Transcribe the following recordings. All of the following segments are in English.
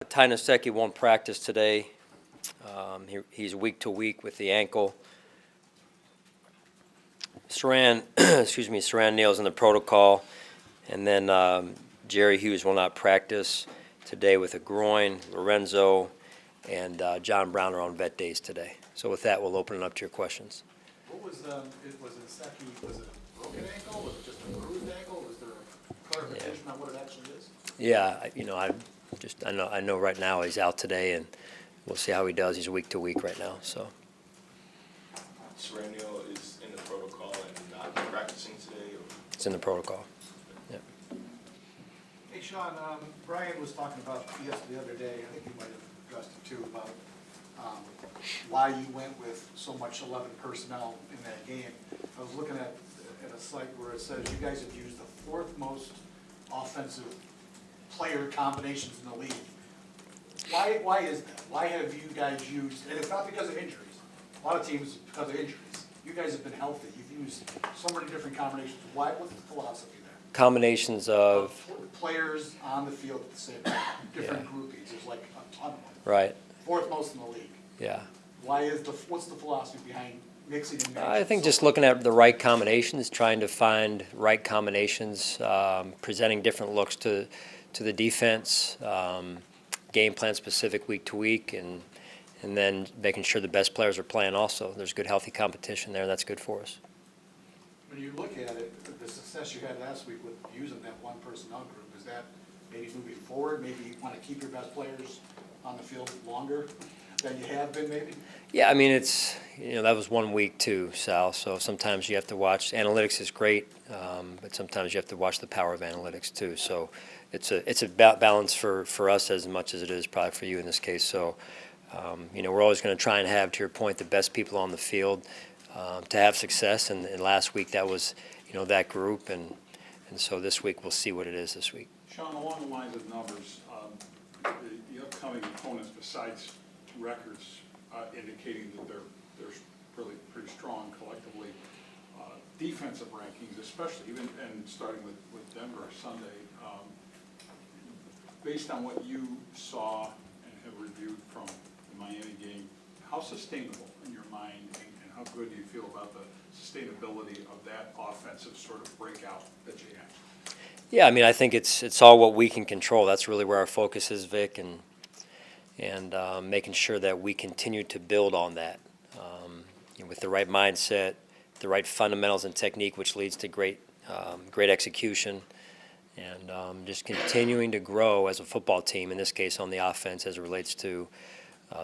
Tynaseki won't practice today. He's week to week with the ankle. Saran, Saran Neal's in the protocol, and then Jerry Hughes will not practice today with a groin. Lorenzo and John Brown are on vet days today. So with that, we'll open it up to your questions. What was it Seki, was it a broken ankle, was it just a bruised ankle, was there a clarification on what it actually is? Yeah, I know right now he's out today, and we'll see how he does. He's week to week right now, so. Saran Neal is in the protocol and not practicing today? Or? It's in the protocol. Yep. Hey, Sean, Brian was talking about the other day, I think you might have addressed it too, about why you went with so much 11 personnel in that game. I was looking at a site where it says you guys have used the fourth most offensive player combinations in the league. Why is that? Why have you guys used, and it's not because of injuries, a lot of teams because of injuries. You guys have been healthy, you've used so many different combinations. Why, what's the philosophy there? Combinations of? Players on the field at the same time, different groupings, there's like a ton of them. Right. Fourth most in the league. Yeah. What's the philosophy behind mixing and matching? I think just looking at the right combinations, trying to find right combinations, presenting different looks to the defense, game plan specific week to week, and then making sure the best players are playing also. There's good, healthy competition there, and that's good for us. When you look at it, the success you had last week with using that one personnel group, is that maybe moving forward, maybe you want to keep your best players on the field longer than you have been maybe? Yeah, I mean, that was 1 week too, Sal, so sometimes you have to watch. Analytics is great, but sometimes you have to watch the power of analytics too. So it's a balance for us as much as it is probably for you in this case. So, we're always going to try and have, to your point, the best people on the field to have success. And last week that was, that group. And so this week we'll see what it is this week. Sean, along the lines of numbers, the upcoming opponents, besides records indicating that they're really pretty strong collectively, defensive rankings, especially even and starting with Denver Sunday, based on what you saw and have reviewed from the Miami game, how sustainable in your mind and how good do you feel about the sustainability of that offensive sort of breakout that you had? Yeah, I mean, I think it's all what we can control. That's really where our focus is, Vic, and making sure that we continue to build on that with the right mindset, the right fundamentals and technique, which leads to great execution, and just continuing to grow as a football team, in this case on the offense as it relates to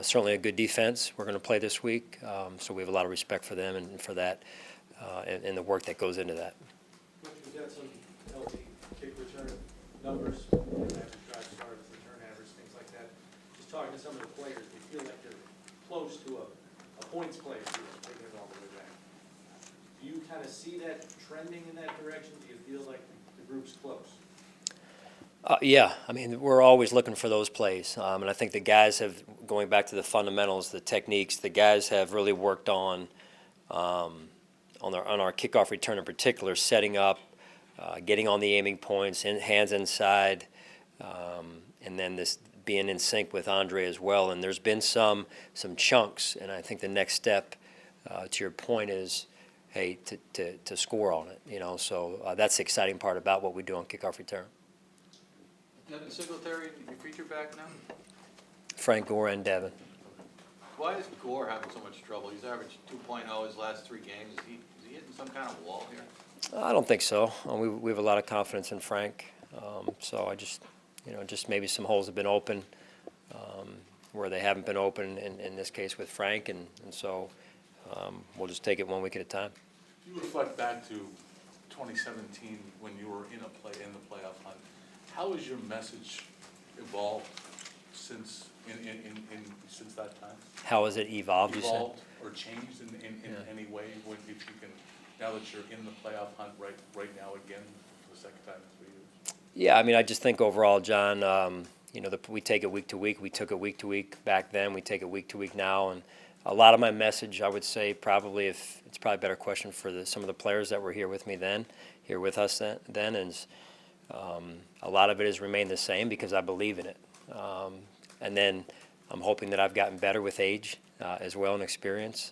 certainly a good defense we're going to play this week, so we have a lot of respect for them and for that and the work that goes into that. We've got some healthy kick return numbers, average drive starts, return average, things like that. Just talking to some of the players, they feel like they're close to a points player here, taking it all the way back. Do you kind of see that trending in that direction? Do you feel like the group's close? Yeah, I mean, we're always looking for those plays, and I think the guys have, going back to the fundamentals, the techniques, the guys have really worked on our kickoff return in particular, setting up, getting on the aiming points, hands inside, and then this being in sync with Andre as well. And there's been some chunks, and I think the next step, to your point, is, hey, to score on it. So that's the exciting part about what we do on kickoff return. Devin Singletary, your feature back now? Frank Gore and Devin. Why is Gore having so much trouble? He's averaged 2.0 his last 3 games. Is he hitting some kind of wall here? I don't think so. We have a lot of confidence in Frank. So I just, just maybe some holes have been open where they haven't been open in this case with Frank, and so we'll just take it 1 week at a time. You reflect back to 2017 when you were in the playoff hunt. How has your message evolved since since that time? How has it evolved? Evolved or changed in any way? If you can, now that you're in the playoff hunt right now again for the second time in 3 years. Yeah, I mean, I just think overall, John, we take it week to week. We took it week to week back then. We take it week to week now, and a lot of my message, I would say, probably if it's probably a better question for some of the players that were here with us then, is a lot of it has remained the same because I believe in it. And then I'm hoping that I've gotten better with age as well and experience.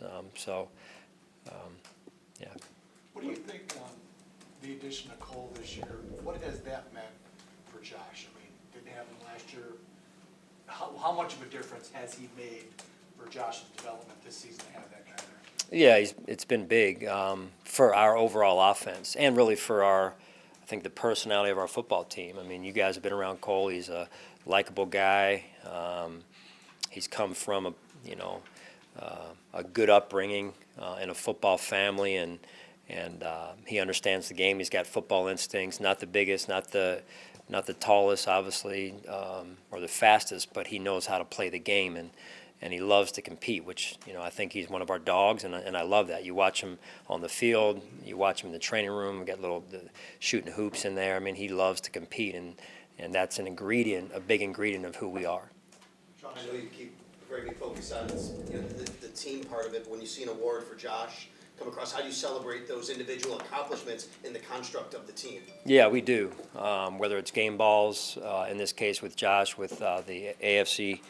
Yeah. What do you think, the addition of Cole this year, what has that meant for Josh? I mean, didn't have him last year. How much of a difference has he made for Josh's development this season to have that guy there? Yeah, it's been big for our overall offense and really for I think the personality of our football team. I mean, you guys have been around Cole. He's a likable guy. He's come from a good upbringing in a football family, and he understands the game. He's got football instincts. Not the biggest, not the tallest, obviously, or the fastest, but he knows how to play the game, and he loves to compete, which I think he's one of our dogs, and I love that. You watch him on the field, you watch him in the training room. We got shooting hoops in there. I mean, he loves to compete, and that's a big ingredient of who we are. Sean, I know you keep a very big focus on this, the team part of it. When you see an award for Josh come across, how do you celebrate those individual accomplishments in the construct of the team? Yeah, we do. Whether it's game balls, in this case with Josh, with the AFC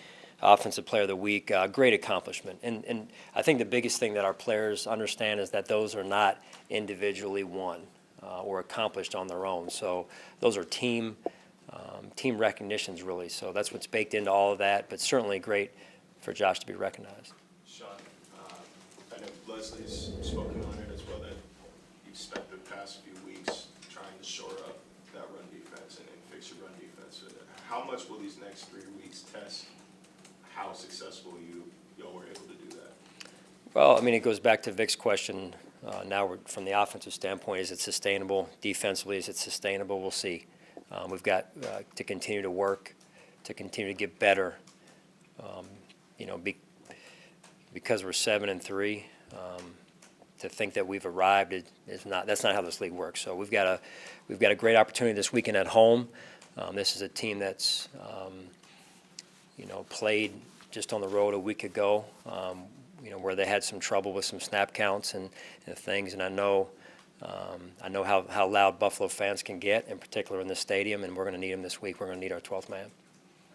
Offensive Player of the Week, great accomplishment. And I think the biggest thing that our players understand is that those are not individually won or accomplished on their own. So those are team recognitions, really. So that's what's baked into all of that, but certainly great for Josh to be recognized. Sean, I know Leslie's spoken on it as well, that you've spent the past few weeks trying to shore up that run defense and fix your run defense. How much will these next 3 weeks test how successful y'all were able to do that? Well, I mean, it goes back to Vic's question. Now, from the offensive standpoint, is it sustainable? Defensively, is it sustainable? We'll see. We've got to continue to work, to continue to get better. Because we're 7-3, to think that we've arrived is not. That's not how this league works. So we've got a great opportunity this weekend at home. This is a team that's played just on the road a week ago, where they had some trouble with some snap counts and things. And I know how loud Buffalo fans can get, in particular in this stadium, and we're going to need them this week. We're going to need our 12th man.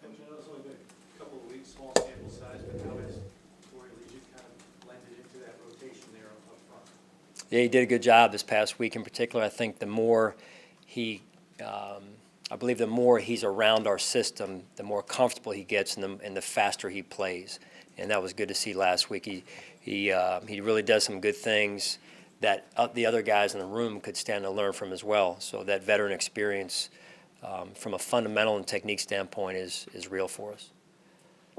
Coach, I know it's only been a couple of weeks, small sample size, but how has Corey Legion kind of blended into that rotation there up front? Yeah, he did a good job this past week in particular. I think the more I believe the more he's around our system, the more comfortable he gets and the faster he plays. And that was good to see last week. He really does some good things that the other guys in the room could stand to learn from as well. So that veteran experience from a fundamental and technique standpoint is real for us.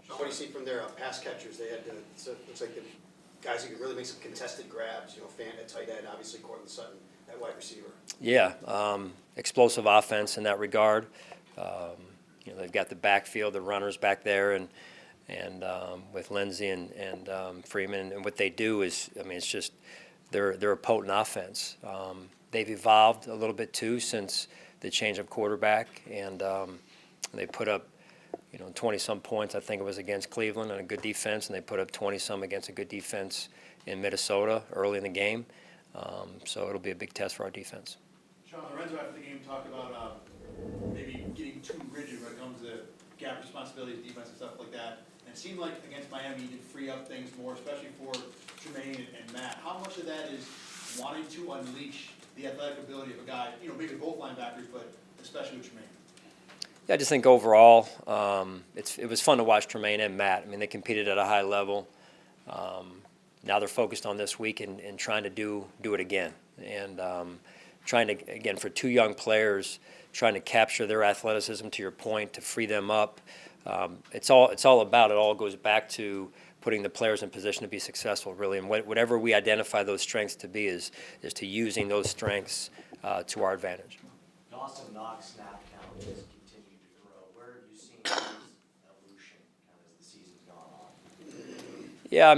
Sean, what do you see from their pass catchers? They had, looks like the guys who could really make some contested grabs, Fant at tight end, obviously Cortland Sutton at wide receiver. Yeah, explosive offense in that regard. They've got the backfield, the runners back there, and with Lindsey and Freeman. And what they do is, it's just they're a potent offense. They've evolved a little bit too since the change of quarterback, and they put up 20-some points. I think it was against Cleveland on a good defense, and they put up 20-some against a good defense in Minnesota early in the game. So it'll be a big test for our defense. Sean, Lorenzo after the game talked about maybe getting too rigid when it comes to gap responsibilities, defense and stuff like that. And it seemed like against Miami, he did free up things more, especially for Tremaine and Matt. How much of that is wanting to unleash the athletic ability of a guy, maybe both linebackers, but especially with Tremaine? Yeah, I just think overall, it was fun to watch Tremaine and Matt. They competed at a high level. Now they're focused on this week and trying to do it again. And trying to, again, for two young players, trying to capture their athleticism, to your point, to free them up. It all goes back to putting the players in position to be successful, really. And whatever we identify those strengths to be is to using those strengths to our advantage. Dawson Knox snap count has continued to grow. Where have you seen his evolution as the season's gone on? Yeah,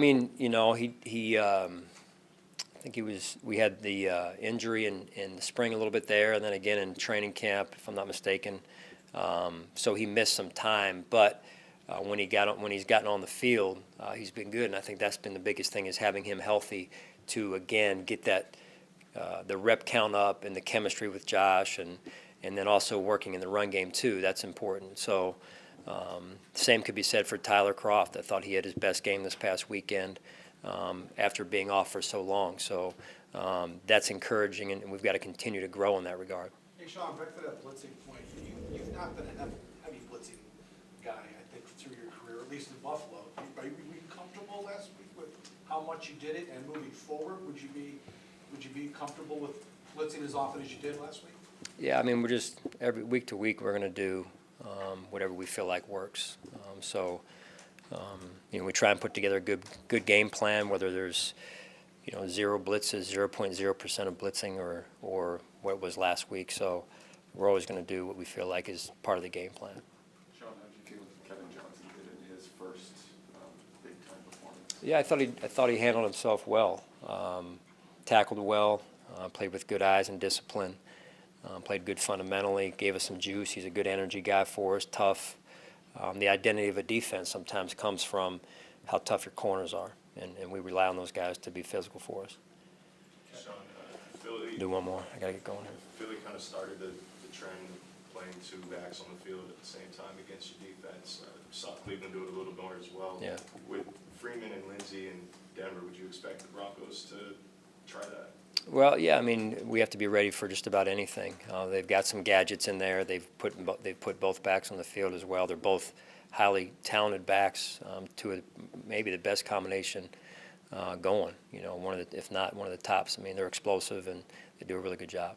I think we had the injury in the spring a little bit there, and then again in training camp, if I'm not mistaken. So he missed some time, but when he's gotten on the field, he's been good, and I think that's been the biggest thing, is having him healthy to again get that the rep count up and the chemistry with Josh, and then also working in the run game too. That's important. So Same could be said for Tyler Croft. I thought he had his best game this past weekend after being off for so long. So that's encouraging, and we've got to continue to grow in that regard. Hey, Sean, back to that blitzing point. You've not been a heavy blitzing guy, I think, through your career, at least in Buffalo. Were you comfortable last week with how much you did it, and moving forward, would you be comfortable with blitzing as often as you did last week? Yeah, I mean, we're just every week to week we're going to do whatever we feel like works. We try and put together a good game plan, whether there's 0 blitzes, 0.0% of blitzing, or what it was last week. So we're always going to do what we feel like is part of the game plan. Sean, how did you feel with Kevin Johnson did in his first big-time performance? Yeah, I thought he handled himself well, tackled well, played with good eyes and discipline, played good fundamentally, gave us some juice. He's a good energy guy for us, tough. The identity of a defense sometimes comes from how tough your corners are, and we rely on those guys to be physical for us. Sean, Philly. Do one more. I got to get going here. Philly kind of started the trend playing 2 backs on the field at the same time against your defense. Saw Cleveland do it a little more as well. Yeah. With Freeman and Lindsey in Denver, would you expect the Broncos to try that? Well, yeah, I mean, we have to be ready for just about anything. They've got some gadgets in there. They've put both backs on the field as well. They're both highly talented backs, maybe the best combination going. If not one of the tops. I mean, they're explosive and they do a really good job.